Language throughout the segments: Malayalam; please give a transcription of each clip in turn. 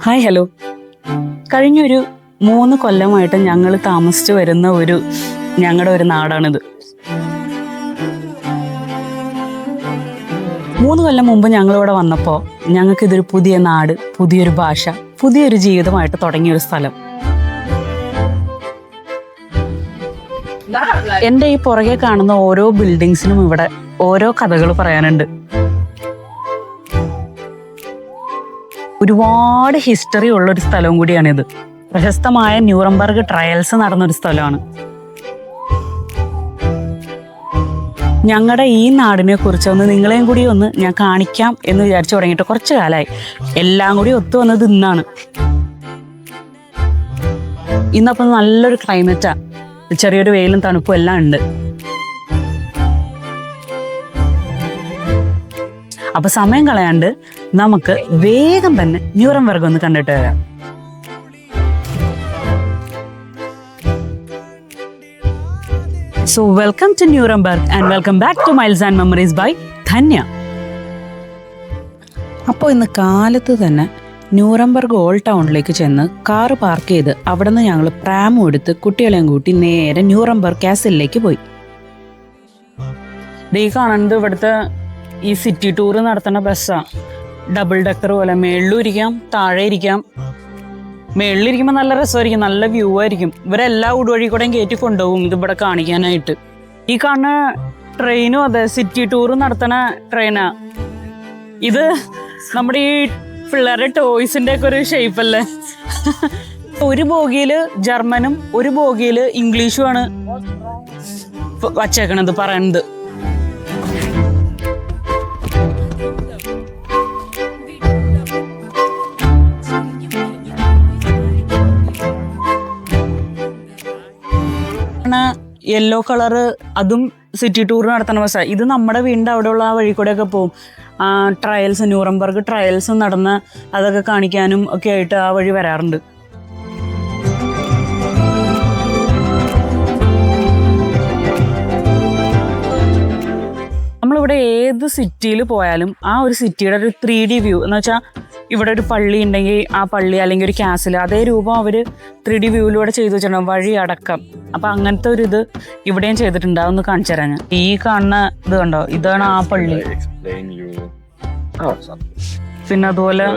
Hi hello. കഴിഞ്ഞൊരു 3 കൊല്ലമായിട്ട് ഞങ്ങൾ താമസിച്ചു വരുന്ന ഞങ്ങളുടെ ഒരു നാടാണിത്. 3 കൊല്ലം മുമ്പ് ഞങ്ങളിവിടെ വന്നപ്പോൾ ഞങ്ങൾക്കിതൊരു പുതിയ നാട്, പുതിയൊരു ഭാഷ, പുതിയൊരു ജീവിതമായിട്ട് തുടങ്ങിയൊരു സ്ഥലം. എൻ്റെ ഈ പുറകെ കാണുന്ന ഓരോ ബിൽഡിങ്സിനും ഇവിടെ ഓരോ കഥകൾ പറയാനുണ്ട്. ഒരുപാട് ഹിസ്റ്ററി ഉള്ളൊരു സ്ഥലവും കൂടിയാണിത്. പ്രശസ്തമായ ന്യൂറംബർഗ് ട്രയൽസ് നടന്നൊരു സ്ഥലമാണ്. ഞങ്ങളുടെ ഈ നാടിനെ കുറിച്ചൊന്ന് നിങ്ങളെയും കൂടി ഞാൻ കാണിക്കാം എന്ന് വിചാരിച്ചു തുടങ്ങിയിട്ട് കുറച്ച് കാലമായി. എല്ലാം കൂടി ഒത്തു വന്നത് ഇന്നാണ്. ഇന്നപ്പം നല്ലൊരു ക്ലൈമറ്റാ, ചെറിയൊരു വെയിലും തണുപ്പും എല്ലാം ഉണ്ട്. അപ്പൊ സമയം കളയാണ്ട് നമുക്ക് വേഗം തന്നെ ന്യൂറംബർഗ് ഒന്ന് കണ്ടിട്ട് വരാം. So welcome to Nuremberg and welcome back to Miles and Memories by Dhanya. അപ്പോൾ ഇന്ന് കാലത്ത് തന്നെ ന്യൂറംബർഗ് ഓൾഡ് ടൗണിലേക്ക് ചെന്ന് കാറ് പാർക്ക് ചെയ്ത് അവിടെ നിന്ന് ഞങ്ങൾ പ്രാമും എടുത്ത് കുട്ടികളെയും കൂട്ടി നേരെ ന്യൂറംബർഗ് കാസിലേക്ക് പോയി. ഈ കാണുന്നത് ഇവിടുത്തെ ഈ സിറ്റി ടൂർ നടത്തുന്ന ബസ്സാണ്. ഡബിൾ ഡെക്കർ പോലെ മേളിലും ഇരിക്കാം, താഴെ ഇരിക്കാം. മേളിലിരിക്കുമ്പോൾ നല്ല രസമായിരിക്കും, നല്ല വ്യൂ ആയിരിക്കും. ഇവരെല്ലാ ഉടുവഴി കൂടെയും കയറ്റി കൊണ്ടുപോകും ഇതിവിടെ കാണിക്കാനായിട്ട്. ഈ കാണുന്ന ട്രെയിനും അതെ സിറ്റി ടൂർ നടത്തുന്ന ട്രെയിനാ. ഇത് നമ്മുടെ ഈ പിള്ളേരുടെ ടോയ്സിൻ്റെ ഒക്കെ ഒരു ഷേപ്പല്ലേ. ഒരു ബോഗിയിൽ ജർമ്മനും ഒരു ബോഗിയിൽ ഇംഗ്ലീഷുമാണ് വച്ചേക്കണത് പറയുന്നത്. യെല്ലോ കളറ് അതും സിറ്റി ടൂർ നടത്തുന്ന ബസ്സാണ്. ഇത് നമ്മുടെ വീടിൻ്റെ അവിടെയുള്ള ആ വഴി കൂടെയൊക്കെ പോകും. ട്രയൽസ്, ന്യൂറംബർഗ് ട്രയൽസ് നടന്ന് അതൊക്കെ കാണിക്കാനും ഒക്കെ ആയിട്ട് ആ വഴി വരാറുണ്ട്. നമ്മളിവിടെ ഏത് സിറ്റിയിൽ പോയാലും ആ ഒരു സിറ്റിയുടെ ഒരു 3D വ്യൂ എന്ന് വെച്ചാൽ ഇവിടെ ഒരു പള്ളി ഉണ്ടെങ്കിൽ ആ പള്ളി അല്ലെങ്കിൽ ഒരു കാസിൽ അതേ രൂപം അവർ 3D വ്യൂവിലൂടെ ചെയ്തു വെച്ചിട്ടുണ്ടാവും, വഴി അടക്കം. അപ്പം അങ്ങനത്തെ ഒരു ഇത് ഇവിടെയും ചെയ്തിട്ടുണ്ട്. അതൊന്ന് കാണിച്ചു തരാം ഞാൻ. ഈ കാണുന്ന ഇത് കണ്ടോ, ഇതാണ് ആ പള്ളി. പിന്നെ അതുപോലെ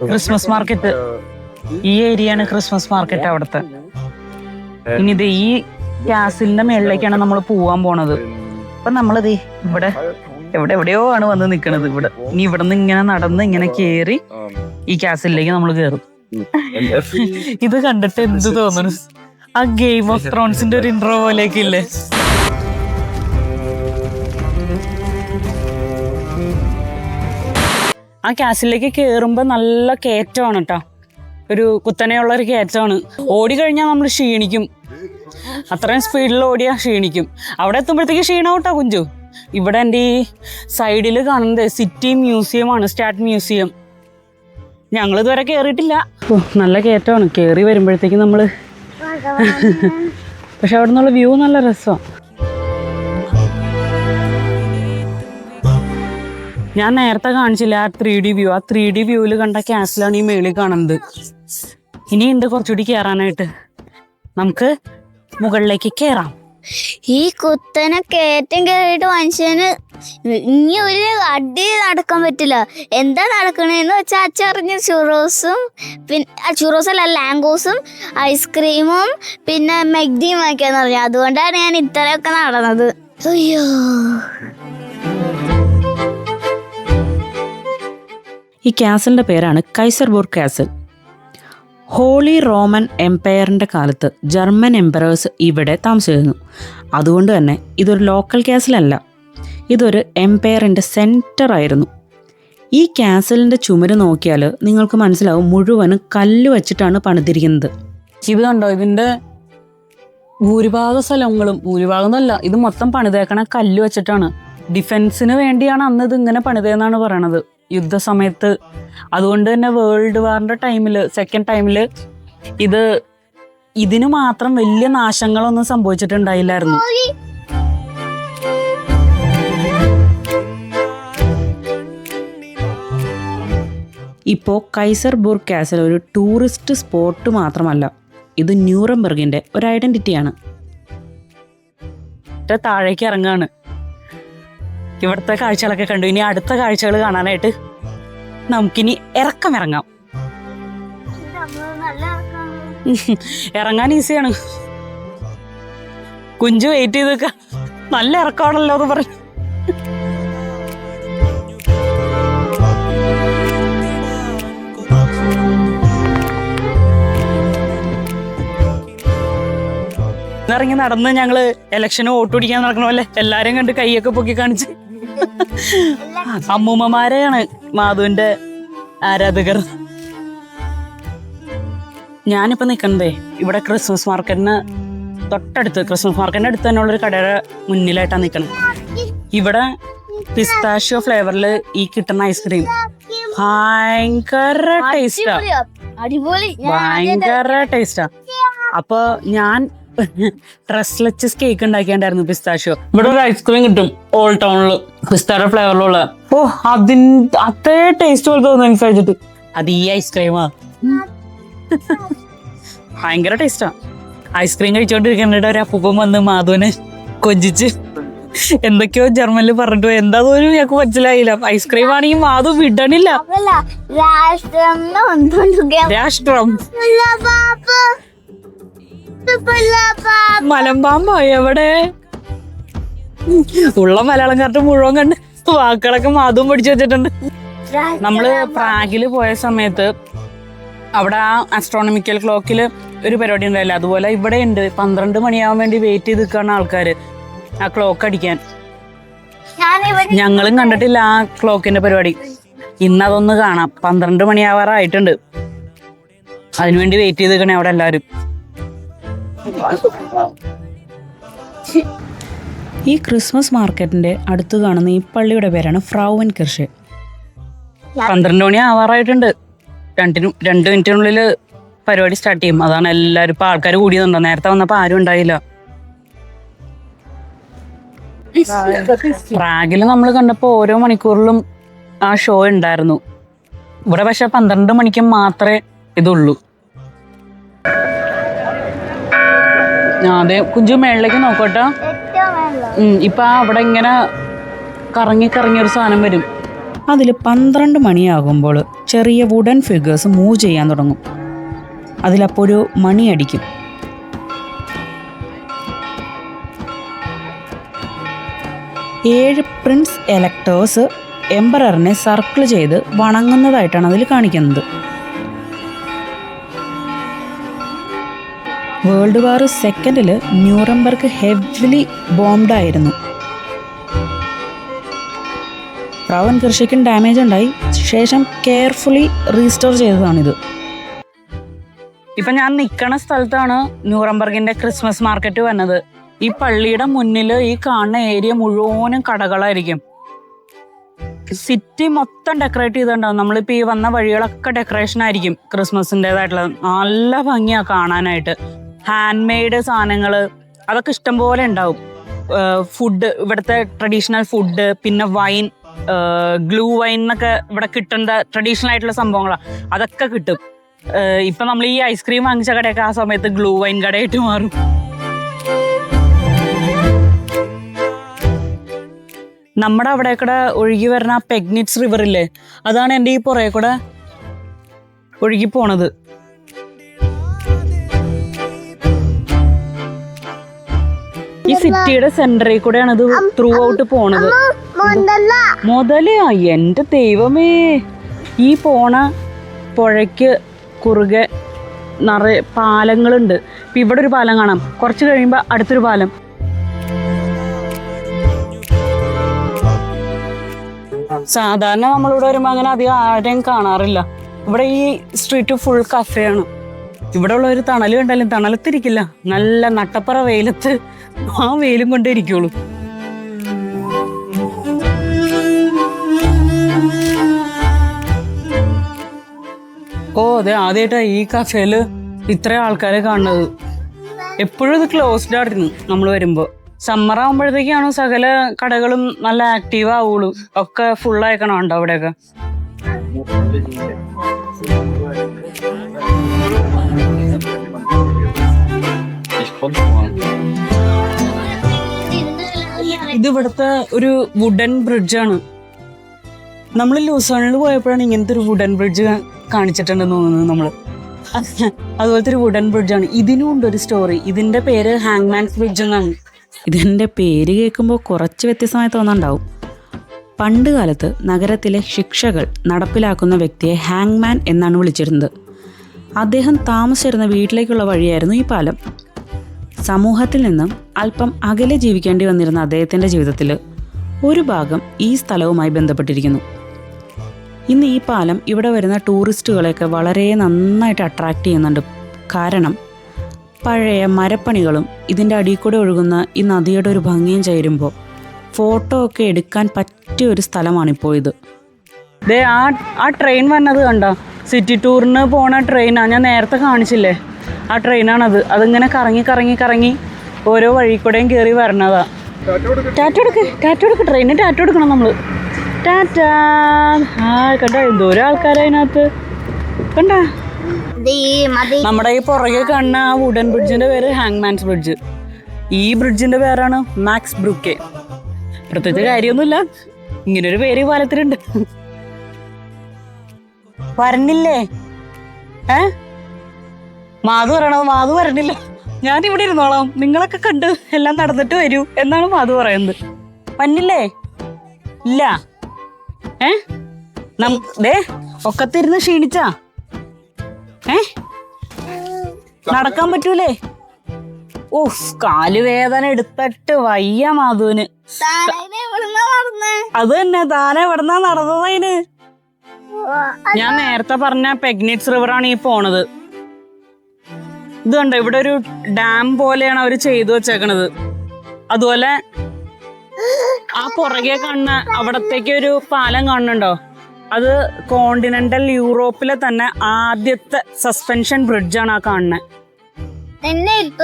ക്രിസ്മസ് മാർക്കറ്റ്, ഈ ഏരിയയാണ് ക്രിസ്മസ് മാർക്കറ്റ് അവിടുത്തെ. ഇനി ഇത് ഈ കാസിലിന്റെ മേളിലേക്കാണ് നമ്മൾ പോവാൻ പോണത്. അപ്പൊ നമ്മളിത് ഇവിടെ എവിടെയോ ആണ് വന്ന് നിൽക്കണത്. ഇനി ഇവിടെ നിന്ന് ഇങ്ങനെ നടന്ന് ഇങ്ങനെ കേറി ഈ കാസിലേക്ക് നമ്മൾ കേറും. ഇത് കണ്ടിട്ട് എന്ത് തോന്നുന്നു, ആ ഗെയിം ഓഫ് ത്രോൺസിന്റെ ഒരു ഇൻട്രോ പോലെയൊക്കെ ഇല്ലേ. ആ കാസിലേക്ക് കേറുമ്പോ നല്ല കയറ്റമാണ് കേട്ടോ, ഒരു കുത്തനെയുള്ള ഒരു കയറ്റമാണ്. ഓടി കഴിഞ്ഞാൽ നമ്മൾ ക്ഷീണിക്കും, അത്രയും സ്പീഡിൽ ഓടിയാൽ ക്ഷീണിക്കും. അവിടെ എത്തുമ്പോഴത്തേക്ക് ക്ഷീണാവട്ടോ കുഞ്ചു. ഇവിടെ എൻ്റെ ഈ സൈഡിൽ കാണുന്നത് സിറ്റി മ്യൂസിയമാണ്, സ്റ്റാറ്റ് മ്യൂസിയം. ഞങ്ങൾ ഇതുവരെ കയറിയിട്ടില്ല. നല്ല കയറ്റമാണ്, കയറി വരുമ്പോഴത്തേക്കും നമ്മൾ പക്ഷെ അവിടെ നിന്നുള്ള വ്യൂ നല്ല രസമാണ്. ഞാൻ നേരത്തെ കാണിച്ചില്ല ആ 3D വ്യൂ. ആ 3D വ്യൂവിൽ കണ്ട കാസിലാണ് ഈ മേളിൽ കാണുന്നത്. ഇനിയുണ്ട് കുറച്ചുകൂടി കയറാനായിട്ട്. നമുക്ക് മുകളിലേക്ക് കയറാം. ഈ കുത്തനെ കയറ്റം കയറിയിട്ട് മനുഷ്യന് ഇനി ഒരു അടി നടക്കാൻ പറ്റില്ല. എന്താ നടക്കണേന്ന് വെച്ചാൽ അച്ചറിഞ്ഞ ചുറോസും, പിന്നെ ചുറോസല്ല ലാങ്കോസും ഐസ്ക്രീമും പിന്നെ മെഗ്ദിയും വാങ്ങിക്കാന്ന് പറഞ്ഞു. അതുകൊണ്ടാണ് ഞാൻ ഇത്രയൊക്കെ നടന്നത്. അയ്യോ, ഈ കാസലിൻ്റെ പേരാണ് കൈസർബർഗ് കാസൽ. ഹോളി റോമൻ എംപയറിൻ്റെ കാലത്ത് ജർമ്മൻ എംപറേഴ്സ് ഇവിടെ താമസിച്ചിരുന്നു. അതുകൊണ്ട് തന്നെ ഇതൊരു ലോക്കൽ കാസലല്ല, ഇതൊരു എംപയറിൻ്റെ സെൻറ്ററായിരുന്നു. ഈ കാസലിൻ്റെ ചുമര് നോക്കിയാൽ നിങ്ങൾക്ക് മനസ്സിലാവും മുഴുവനും കല്ല് വെച്ചിട്ടാണ് പണിതിരിക്കുന്നത്. ഇത് കണ്ടോ, ഇതിൻ്റെ ഭൂരിഭാഗം സ്ഥലങ്ങളും, ഭൂരിഭാഗം എന്നല്ല, ഇത് മൊത്തം പണിതേക്കണ കല്ല് വെച്ചിട്ടാണ്. ഡിഫെൻസിന് വേണ്ടിയാണ് അന്ന് ഇത് ഇങ്ങനെ പണിതേന്നാണ് പറയണത്, യുദ്ധസമയത്ത്. അതുകൊണ്ട് തന്നെ വേൾഡ് വാറിൻ്റെ ടൈമിൽ, സെക്കൻഡ് ടൈമിൽ ഇതിന് മാത്രം വലിയ നാശങ്ങളൊന്നും സംഭവിച്ചിട്ടുണ്ടായില്ലായിരുന്നു. ഇപ്പോൾ കൈസർബർഗ് കാസൽ ഒരു ടൂറിസ്റ്റ് സ്പോട്ട് മാത്രമല്ല, ഇത് ന്യൂറംബർഗിൻ്റെ ഒരു ഐഡൻറ്റിറ്റിയാണ്. താഴേക്ക് ഇറങ്ങാണ്. ഇവിടുത്തെ കാഴ്ചകളൊക്കെ കണ്ടു. ഇനി അടുത്ത കാഴ്ചകൾ കാണാനായിട്ട് നമുക്കിനി ഇറങ്ങാം. ഇറങ്ങാൻ ഈസിയാണ്. കുഞ്ചു വെയിറ്റ് ചെയ്ത് നിൽക്കാം. നല്ല ഇറക്കമാണല്ലോ എന്ന് പറഞ്ഞു. ഇറങ്ങി നടന്ന് ഞങ്ങള് ഇലക്ഷന് വോട്ട് പിടിക്കാൻ നടക്കണ പോലെ എല്ലാരെയും കണ്ട് കൈയൊക്കെ പൊക്കി കാണിച്ച്. അമ്മൂമ്മമാരെയാണ് മാധുവിന്റെ ആരാധകർ. ഞാനിപ്പോ നിൽക്കണതേ ഇവിടെ ക്രിസ്മസ് മാർക്കറ്റിന് തൊട്ടടുത്ത്, ക്രിസ്മസ് മാർക്കറ്റിന്റെ അടുത്ത് തന്നെ ഉള്ളൊരു കടയുടെ മുന്നിലായിട്ടാണ് നിൽക്കുന്നത്. ഇവിടെ പിസ്താഷ്യോ ഫ്ലേവറിൽ ഈ കിട്ടുന്ന ഐസ്ക്രീം ഭയങ്കര ടേസ്റ്റാ, ഭയങ്കര ടേസ്റ്റാ. അപ്പൊ ഞാൻ ഡ്രസ്ലെച്ചസ് കേക്ക് ഉണ്ടാക്കിയാണ്ടായിരുന്നു പിസ്താഷ്യോ. ഇവിടെ ഒരു ഐസ്ക്രീം കിട്ടും ഓൾഡ് ടൗണില് പിസ്തായുടെ ഫ്ലേവറിലുള്ള. ഓ, അതേ ടേസ്റ്റ് പോലെ തോന്നുന്നു എനിക്ക് കഴിച്ചിട്ട്. അത് ഈ ഐസ്ക്രീമാ, ഭയങ്കര ടേസ്റ്റാ. ഐസ്ക്രീം കഴിച്ചോണ്ടിരിക്കേണ്ട ഒരു അപ്പൂപ്പൻ വന്ന് മാധുവിനെ കൊഞ്ചിച്ച് എന്തൊക്കെയോ ജർമ്മനിൽ പറഞ്ഞിട്ട് പോയി. എന്താ പോലും ഞങ്ങൾക്ക് മനസ്സിലായില്ല. ഐസ്ക്രീം ആണെങ്കിൽ മാധു വിടണില്ല. രാഷ്ട്രം മലമ്പാമ്പോ എവിടെ? ഉള്ള മലയാളംകാരുടെ മുഴുവൻ കണ്ട് വാക്കുകളൊക്കെ മാധുവും പഠിച്ചു വെച്ചിട്ടുണ്ട്. നമ്മള് പ്രാഗില് പോയ സമയത്ത് അവിടെ ആ ആസ്ട്രോണമിക്കൽ ക്ലോക്കില് ഒരു പരിപാടി ഉണ്ടായില്ല. അതുപോലെ ഇവിടെ ഉണ്ട്. 12 മണിയാവാൻ വേണ്ടി വെയിറ്റ് ചെയ്ത് നിൽക്കുകയാണ് ആൾക്കാര് ആ ക്ലോക്ക് അടിക്കാൻ. ഞങ്ങളും കണ്ടിട്ടില്ല ആ ക്ലോക്കിന്റെ പരിപാടി. ഇന്നതൊന്ന് കാണാം. 12 മണിയാവാറായിട്ടുണ്ട്. അതിനുവേണ്ടി വെയിറ്റ് ചെയ്ത് നിൽക്കണേ അവിടെ എല്ലാവരും. ഈ ക്രിസ്മസ് മാർക്കറ്റിന്റെ അടുത്ത് കാണുന്ന ഈ പള്ളിയുടെ പേരാണ് ഫ്രൗവൻ കിർഷ്. 12 മണി ആവാറായിട്ടുണ്ട്. 2 മിനിറ്റിനുള്ളിൽ പരിപാടി സ്റ്റാർട്ട് ചെയ്യും. അതാണ് എല്ലാവരും. ഇപ്പൊ ആൾക്കാർ കൂടിയതുണ്ടോ? നേരത്തെ വന്നപ്പോ ആരും ഉണ്ടായില്ല. പ്രാഗില് നമ്മൾ കണ്ടപ്പോ ഓരോ മണിക്കൂറിലും ആ ഷോ ഉണ്ടായിരുന്നു. ഇവിടെ പക്ഷെ 12 മണിക്ക് മാത്രമേ ഇതുള്ളൂ. അതെ, കുഞ്ചു മേളിലേക്ക് നോക്കട്ടോ. ഇപ്പൊ അവിടെ ഇങ്ങനെ കറങ്ങി ഒരു സാധനം വരും. അതിൽ 12 മണിയാകുമ്പോൾ ചെറിയ വുഡൻ ഫിഗേഴ്സ് മൂവ് ചെയ്യാൻ തുടങ്ങും. അതിലപ്പോൾ ഒരു മണി അടിക്കും. ഏഴ് പ്രിൻസ് എലക്ടേഴ്സ് എംപററിനെ സർക്കിൾ ചെയ്ത് വണങ്ങുന്നതായിട്ടാണ് അതിൽ കാണിക്കുന്നത്. വേൾഡ് വാർ സെക്കൻഡില് ന്യൂറംബർഗ് ഹെവിലി ബോംബ്ഡ് ആയിരുന്നു. ഫ്രൗവൻ കിർഷയ്ക്കും ഡാമേജ് ഉണ്ടായി. ശേഷം കെയർഫുള്ളി റീസ്റ്റോർ ചെയ്തതാണിത്. ഇപ്പൊ ഞാൻ നിൽക്കണ സ്ഥലത്താണ് ന്യൂറംബർഗിന്റെ ക്രിസ്മസ് മാർക്കറ്റ് വന്നത്. ഈ പള്ളിയുടെ മുന്നില് ഈ കാണുന്ന ഏരിയ മുഴുവനും കടകളായിരിക്കും. സിറ്റി മൊത്തം ഡെക്കറേറ്റ് ചെയ്തിട്ടുണ്ടാവും. നമ്മളിപ്പോൾ ഈ വന്ന വഴികളൊക്കെ ഡെക്കറേഷൻ ആയിരിക്കും ക്രിസ്മസിൻ്റെതായിട്ടുള്ള. നല്ല ഭംഗിയാ കാണാനായിട്ട്. ഹാൻഡ് മെയ്ഡ് സാധനങ്ങൾ അതൊക്കെ ഇഷ്ടംപോലെ ഉണ്ടാവും. ഫുഡ്, ഇവിടുത്തെ ട്രഡീഷണൽ ഫുഡ്, പിന്നെ വൈൻ, ഗ്ലൂ വൈൻ എന്നൊക്കെ ഇവിടെ കിട്ടേണ്ട ട്രഡീഷണൽ ആയിട്ടുള്ള സംഭവങ്ങളാണ്. അതൊക്കെ കിട്ടും. ഇപ്പം നമ്മൾ ഈ ഐസ്ക്രീം വാങ്ങിച്ച കടയൊക്കെ ആ സമയത്ത് ഗ്ലൂ വൈൻ കടയായിട്ട് മാറും. നമ്മുടെ അവിടെ കൂടെ ഒഴുകി വരുന്ന പെഗ്നിറ്റ്സ് റിവർ ഇല്ലേ, അതാണ് എൻ്റെ ഈ പുറകെ കൂടെ ഒഴുകി പോണത്. ഈ സിറ്റിയുടെ സെന്ററിൽ കൂടെയാണ് ഇത് ത്രൂ ഔട്ട് പോണത്. മുതലയാ, എൻ്റെ ദൈവമേ. ഈ പോണ പുഴയ്ക്ക് കുറുകെ നിറയെ പാലങ്ങളുണ്ട്. ഇപ്പം ഇവിടെ ഒരു പാലം കാണാം. കുറച്ച് കഴിയുമ്പോൾ അടുത്തൊരു പാലം. സാധാരണ നമ്മളിവിടെ വരുമ്പോൾ അങ്ങനെ അധികം ആരെയും കാണാറില്ല. ഇവിടെ ഈ സ്ട്രീറ്റ് ഫുൾ കഫേയാണ്. ഇവിടെ ഉള്ള ഒരു തണൽ കണ്ടാലും തണലത്തിരിക്കില്ല. നല്ല നട്ടപ്പറ വെയിലത്ത് ആ വെയിലും കൊണ്ടേ ഇരിക്കുള്ളൂ. ഓ അതെ, ആദ്യമായിട്ടാണ് ഈ കഫേല് ഇത്രയും ആൾക്കാരെ കാണുന്നത്. എപ്പോഴും ഇത് ക്ലോസ്ഡ് ആയിരുന്നു നമ്മൾ വരുമ്പോൾ. സമ്മർ ആകുമ്പോഴത്തേക്കാണ് സകല കടകളും നല്ല ആക്റ്റീവ് ആവുള്ളൂ. ഒക്കെ ഫുള്ളായിക്കണം ഉണ്ടോ അവിടെയൊക്കെ. ഇത് ഇവിടുത്തെ ഒരു വുഡൻ ബ്രിഡ്ജാണ്. നമ്മൾ ലൂസോണിൽ പോയപ്പോഴാണ് ഇങ്ങനത്തെ ഒരു വുഡൻ ബ്രിഡ്ജ് കാണിച്ചിട്ടുണ്ടെന്ന് തോന്നുന്നത് നമ്മൾ. അതുപോലത്തെ ഒരു വുഡൻ ബ്രിഡ്ജാണ്. ഇതിനും ഉണ്ട് ഒരു സ്റ്റോറി. ഇതിൻ്റെ പേര് ഹാങ്മാൻസ് ബ്രിഡ്ജ് എന്നാണ്. ഇതിൻ്റെ പേര് കേൾക്കുമ്പോൾ കുറച്ച് വ്യത്യസ്തമായി തോന്നുന്നുണ്ടാവും. പണ്ട് കാലത്ത് നഗരത്തിലെ ശിക്ഷകൾ നടപ്പിലാക്കുന്ന വ്യക്തിയെ ഹാങ്മാൻ എന്നാണ് വിളിച്ചിരുന്നത്. അദ്ദേഹം താമസിച്ചിരുന്ന വീട്ടിലേക്കുള്ള വഴിയായിരുന്നു ഈ പാലം. സമൂഹത്തിൽ നിന്നും അല്പം അകലെ ജീവിക്കേണ്ടി വന്നിരുന്ന അദ്ദേഹത്തിൻ്റെ ജീവിതത്തിൽ ഒരു ഭാഗം ഈ സ്ഥലവുമായി ബന്ധപ്പെട്ടിരിക്കുന്നു. ഇന്ന് ഈ പാലം ഇവിടെ വരുന്ന ടൂറിസ്റ്റുകളെയൊക്കെ വളരെ നന്നായിട്ട് അട്രാക്റ്റ് ചെയ്യുന്നുണ്ട്. കാരണം പഴയ മരപ്പണികളും ഇതിൻ്റെ അടിയിൽ കൂടെ ഒഴുകുന്ന ഈ നദിയുടെ ഒരു ഭംഗിയും ചേരുമ്പോൾ ഫോട്ടോ ഒക്കെ എടുക്കാൻ പറ്റിയ ഒരു സ്ഥലമാണിപ്പോൾ ഇത്. ദേ ആ ട്രെയിൻ വന്നത് കണ്ടോ? സിറ്റി ടൂറിന് പോണ ട്രെയിനാണ്. ഞാൻ നേരത്തെ കാണിച്ചില്ലേ, ആ ട്രെയിനാണത്. അതിങ്ങനെ കറങ്ങി കറങ്ങി കറങ്ങി ഓരോ വഴി കൂടെയും കയറി വരണതാ. ടാറ്റ എടുക്ക് ട്രെയിനിന് ടാറ്റ എടുക്കണം നമ്മൾ. ടാറ്റാ. കണ്ട എന്തോരം ആൾക്കാരതിനകത്ത് കണ്ട. നമ്മുടെ ഈ പുറകെ കാണുന്ന ആ വുഡൻ ബ്രിഡ്ജിന്റെ പേര് ഹാങ്മാൻസ് ബ്രിഡ്ജ്. ഈ ബ്രിഡ്ജിന്റെ പേരാണ് മാക്സ് ബ്രൂക്കെ. പ്രത്യേകിച്ച് കാര്യമൊന്നുമില്ല, ഇങ്ങനൊരു പേര് പാലത്തിലുണ്ട്. വരണില്ലേ? മാധു പറയണത്. മാധു വരണില്ല, ഞാനിവിടെ ഇരുന്നോളാം, നിങ്ങളൊക്കെ കണ്ട് എല്ലാം നടന്നിട്ട് വരൂ എന്നാണ് മാധു പറയുന്നത്. വന്നില്ലേ? ഇല്ല. ഒക്കത്തിരുന്ന് ക്ഷീണിച്ചാ? നടക്കാൻ പറ്റൂലേ? ഓഫ്, കാലുവേദന എടുത്തിട്ട് വയ്യ മാധുവിന്. അത് തന്നെ, താനെ എവിടുന്നാ നടന്നതിന്. ഞാൻ നേരത്തെ പറഞ്ഞ പെഗ്നിറ്റ്സ് റിവറാണ് ഈ പോണത്. ഇത് കണ്ടോ, ഇവിടെ ഒരു ഡാം പോലെയാണ് അവർ ചെയ്തു വെച്ചേക്കണത്. അതുപോലെ ആ പുറകെ കാണുന്ന അവിടത്തേക്ക് ഒരു പാലം കാണുന്നുണ്ടോ? അത് കോണ്ടിനെന്റൽ യൂറോപ്പിലെ തന്നെ ആദ്യത്തെ സസ്പെൻഷൻ ബ്രിഡ്ജാണ് ആ കാണുന്നത്.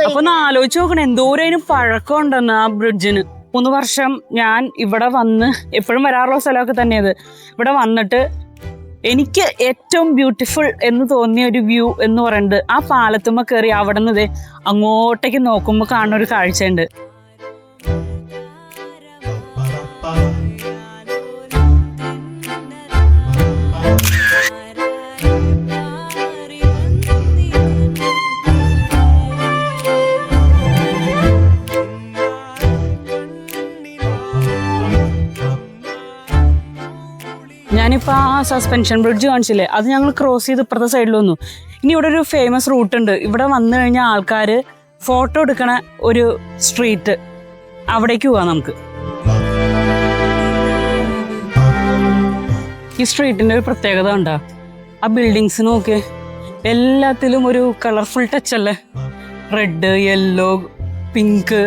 അപ്പൊ ഒന്ന് ആലോചിച്ച് നോക്കണം എന്തോരം അതിന് പഴക്കം ഉണ്ടെന്ന് ആ ബ്രിഡ്ജിന്. 3 വർഷം ഞാൻ ഇവിടെ വന്ന്, എപ്പോഴും വരാറുള്ള സ്ഥലമൊക്കെ തന്നെയത്. ഇവിടെ വന്നിട്ട് എനിക്ക് ഏറ്റവും ബ്യൂട്ടിഫുൾ എന്ന് തോന്നിയ ഒരു വ്യൂ എന്ന് പറയുന്നത് ആ പാലത്തുമ്മ കയറി അവിടെ നിന്ന് അങ്ങോട്ടേക്ക് നോക്കുമ്പോൾ കാണുന്ന ഒരു കാഴ്ചയുണ്ട്. ഞാനിപ്പോൾ ആ സസ്പെൻഷൻ ബ്രിഡ്ജ് കാണിച്ചില്ലേ, അത് ഞങ്ങൾ ക്രോസ് ചെയ്ത് ഇപ്പുറത്തെ സൈഡിൽ വന്നു. ഇനി ഇവിടെ ഒരു ഫേമസ് റൂട്ട് ഉണ്ട്. ഇവിടെ വന്നു കഴിഞ്ഞാൽ ആൾക്കാർ ഫോട്ടോ എടുക്കണ ഒരു സ്ട്രീറ്റ്, അവിടേക്ക് പോവാം നമുക്ക്. ഈ സ്ട്രീറ്റിൻ്റെ ഒരു പ്രത്യേകത കണ്ടോ? ആ ബിൽഡിങ്സ് നോക്കിയേ, എല്ലാത്തിലും ഒരു കളർഫുൾ ടച്ച് അല്ലേ? Red, yellow, pink.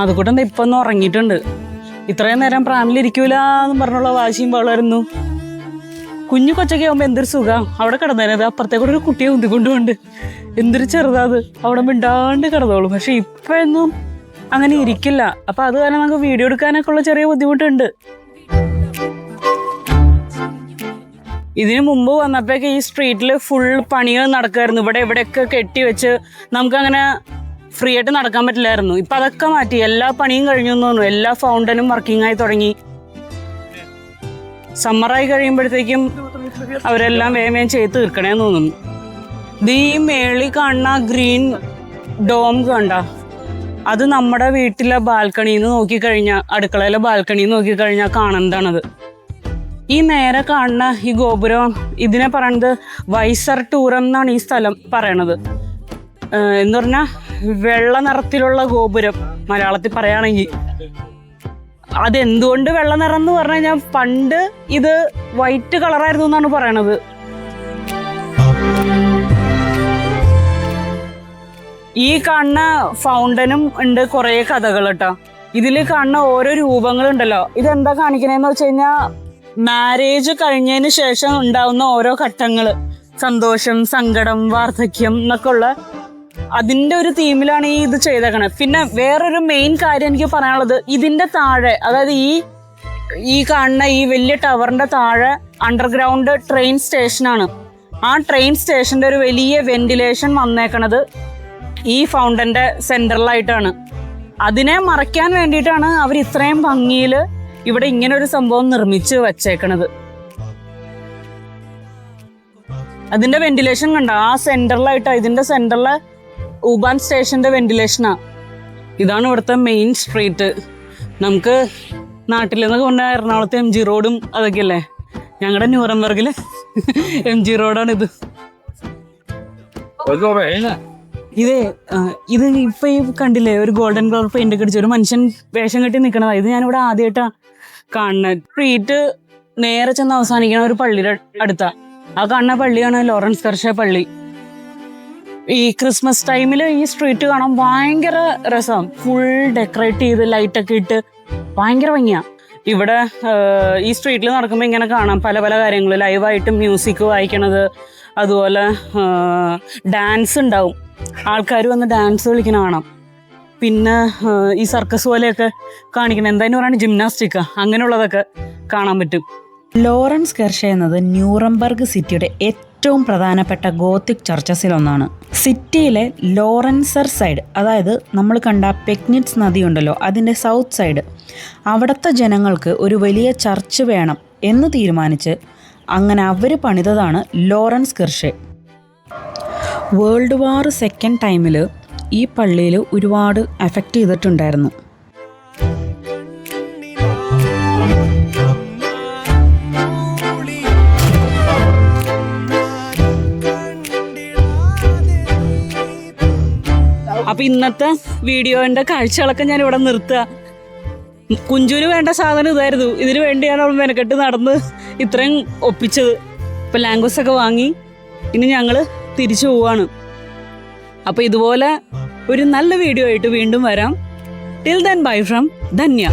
അതുകൂടെ എന്താ ഇപ്പൊ ഒന്ന് ഉറങ്ങിയിട്ടുണ്ട്. ഇത്രയും നേരം പ്രാമിലിരിക്കൂല എന്ന് പറഞ്ഞുള്ള വാശിയും വളരുന്നു. കുഞ്ഞു കൊച്ചൊക്കെ ആകുമ്പോൾ എന്തൊരു സുഖം അവിടെ കിടന്നേനത്. അപ്പുറത്തേക്കൂടെ ഒരു കുട്ടിയെ ഉന്തിക്കൊണ്ടുപോണ്ട്, എന്തൊരു ചെറുതാത്, അവിടെ മിണ്ടാണ്ട് കിടന്നോളും. പക്ഷെ ഇപ്പൊന്നും അങ്ങനെ ഇരിക്കില്ല. അപ്പൊ അത് കാരണം നമുക്ക് വീഡിയോ എടുക്കാനൊക്കെ ഉള്ള ചെറിയ ബുദ്ധിമുട്ടുണ്ട്. ഇതിനു മുമ്പ് വന്നപ്പോഴേക്ക് ഈ സ്ട്രീറ്റിൽ ഫുൾ പണികൾ നടക്കുമായിരുന്നു. ഇവിടെയൊക്കെ കെട്ടി വെച്ച് നമുക്കങ്ങനെ ഫ്രീ ആയിട്ട് നടക്കാൻ പറ്റില്ലായിരുന്നു. ഇപ്പം അതൊക്കെ മാറ്റി, എല്ലാ പണിയും കഴിഞ്ഞു എന്ന് തോന്നുന്നു. എല്ലാ ഫൗണ്ടനും വർക്കിംഗ് ആയി തുടങ്ങി. സമ്മറായി കഴിയുമ്പോഴത്തേക്കും അവരെല്ലാം വേഗം ചെയ്ത് തീർക്കണേന്ന് തോന്നുന്നു. ഇത് ഈ മേളിൽ കാണുന്ന ഗ്രീൻ ഡോം കണ്ട, അത് നമ്മുടെ വീട്ടിലെ ബാൽക്കണിയിൽ നിന്ന് നോക്കിക്കഴിഞ്ഞാൽ, അടുക്കളയിലെ ബാൽക്കണിയിൽ നിന്ന് നോക്കിക്കഴിഞ്ഞാൽ കാണുന്നതാണത്. ഈ നേരെ കാണുന്ന ഈ ഗോപുരം, ഇതിനെ പറയുന്നത് വൈസർ ടൂറം എന്നാണ് ഈ സ്ഥലം പറയണത്. എന്ന് പറഞ്ഞാൽ വെള്ള നിറത്തിലുള്ള ഗോപുരം, മലയാളത്തിൽ പറയുകയാണെങ്കിൽ. അതെന്തുകൊണ്ട് വെള്ള നിറം എന്ന് പറഞ്ഞു കഴിഞ്ഞാൽ പണ്ട് ഇത് വൈറ്റ് കളറായിരുന്നു എന്നാണ് പറയണത്. ഈ കാണുന്ന ഫൗണ്ടനും ഉണ്ട് കുറേ കഥകൾ കേട്ടോ. ഇതിൽ കാണുന്ന ഓരോ രൂപങ്ങളുണ്ടല്ലോ, ഇതെന്താ കാണിക്കണേന്ന് വെച്ച് കഴിഞ്ഞാൽ മാരേജ് കഴിഞ്ഞതിന് ശേഷം ഉണ്ടാവുന്ന ഓരോ ഘട്ടങ്ങൾ. സന്തോഷം, സങ്കടം, വാർദ്ധക്യം എന്നൊക്കെ ഉള്ള അതിൻ്റെ ഒരു തീമിലാണ് ഈ ഇത് ചെയ്തേക്കണത്. പിന്നെ വേറൊരു മെയിൻ കാര്യം എനിക്ക് പറയാനുള്ളത്, ഇതിൻ്റെ താഴെ, അതായത് ഈ കാണുന്ന ഈ വലിയ ടവറിൻ്റെ താഴെ അണ്ടർഗ്രൗണ്ട് ട്രെയിൻ സ്റ്റേഷനാണ്. ആ ട്രെയിൻ സ്റ്റേഷൻ്റെ ഒരു വലിയ വെന്റിലേഷൻ വന്നേക്കണത് ഈ ഫൗണ്ടൻ്റെ സെൻറ്ററിലായിട്ടാണ്. അതിനെ മറയ്ക്കാൻ വേണ്ടിയിട്ടാണ് അവർ ഇത്രയും ഭംഗിയിൽ ഇവിടെ ഇങ്ങനൊരു സംഭവം നിർമ്മിച്ച് വച്ചേക്കണത്. അതിൻ്റെ വെന്റിലേഷൻ കണ്ട ആ സെൻറ്ററിലായിട്ടാണ്, ഇതിൻ്റെ സെൻറ്ററിലെ ഊബാൻ സ്റ്റേഷൻ്റെ വെന്റിലേഷനാണ്. ഇതാണ് ഇവിടുത്തെ മെയിൻ സ്ട്രീറ്റ്. നമുക്ക് നാട്ടിൽ നിന്ന് പറഞ്ഞാൽ എറണാകുളത്തെ MG റോഡും അതൊക്കെയല്ലേ, ഞങ്ങളുടെ ന്യൂറംബർഗിൽ MG റോഡാണിത്. ഇത് ഇപ്പൊ ഈ കണ്ടില്ലേ, ഒരു ഗോൾഡൻ കളർ പെയിന്റ് ഒക്കെ അടിച്ച ഒരു മനുഷ്യൻ വേഷം കെട്ടി നിൽക്കണതാ. ഇത് ഞാനിവിടെ ആദ്യമായിട്ടാണ് കാണുന്നത്. സ്ട്രീറ്റ് നേരെ ചെന്ന് അവസാനിക്കണ ഒരു പള്ളിയുടെ അടുത്താ. ആ കാണുന്ന പള്ളിയാണ് ലോറൻസ് കർഷേ പള്ളി. ഈ ക്രിസ്മസ് ടൈമിൽ ഈ സ്ട്രീറ്റ് കാണാൻ ഭയങ്കര രസം. ഫുൾ ഡെക്കറേറ്റ് ചെയ്ത് ലൈറ്റൊക്കെ ഇട്ട് ഭയങ്കര ഭംഗിയാ. ഇവിടെ ഈ സ്ട്രീറ്റിൽ നടക്കുമ്പോൾ ഇങ്ങനെ കാണാം പല പല കാര്യങ്ങൾ, ലൈവായിട്ട് മ്യൂസിക് വായിക്കണത്, അതുപോലെ ഡാൻസ് ഉണ്ടാവും, ആൾക്കാർ വന്ന് ഡാൻസ് കളിക്കണ കാണാം. പിന്നെ ഈ സർക്കസ് പോലെയൊക്കെ കാണിക്കണം, എന്തായാലും പറയുന്നത് ജിംനാസ്റ്റിക്കാ, അങ്ങനെയുള്ളതൊക്കെ കാണാൻ പറ്റും. ലോറൻസ് കെർഷെ എന്നത് ന്യൂറംബർഗ് സിറ്റിയുടെ ഏറ്റവും പ്രധാനപ്പെട്ട ഗോത്തിക് ചർച്ചസിലൊന്നാണ്. സിറ്റിയിലെ ലോറൻസർ സൈഡ്, അതായത് നമ്മൾ കണ്ട പെഗ്നിറ്റ്സ് നദിയുണ്ടല്ലോ, അതിൻ്റെ സൗത്ത് സൈഡ്, അവിടുത്തെ ജനങ്ങൾക്ക് ഒരു വലിയ ചർച്ച് വേണം എന്ന് തീരുമാനിച്ച് അങ്ങനെ അവർ പണിതതാണ് ലോറൻസ് കെർഷെ. വേൾഡ് വാർ സെക്കൻഡ് ടൈമിൽ ഈ പള്ളിയിൽ ഒരുപാട് എഫക്റ്റ് ചെയ്തിട്ടുണ്ടായിരുന്നു. അപ്പം ഇന്നത്തെ വീഡിയോൻ്റെ കാഴ്ചകളൊക്കെ ഞാൻ ഇവിടെ നിർത്തുക. കുഞ്ചുവിന് വേണ്ട സാധനം ഇതായിരുന്നു. ഇതിന് വേണ്ടിയാണ് അവൾ മെനക്കെട്ട് നടന്ന് ഇത്രയും ഒപ്പിച്ചത്. ഇപ്പം ലാംഗ്വേജൊക്കെ വാങ്ങി ഇനി ഞങ്ങൾ തിരിച്ചു പോവാണ്. അപ്പോൾ ഇതുപോലെ ഒരു നല്ല വീഡിയോ ആയിട്ട് വീണ്ടും വരാം. Till then bye from Dhanya.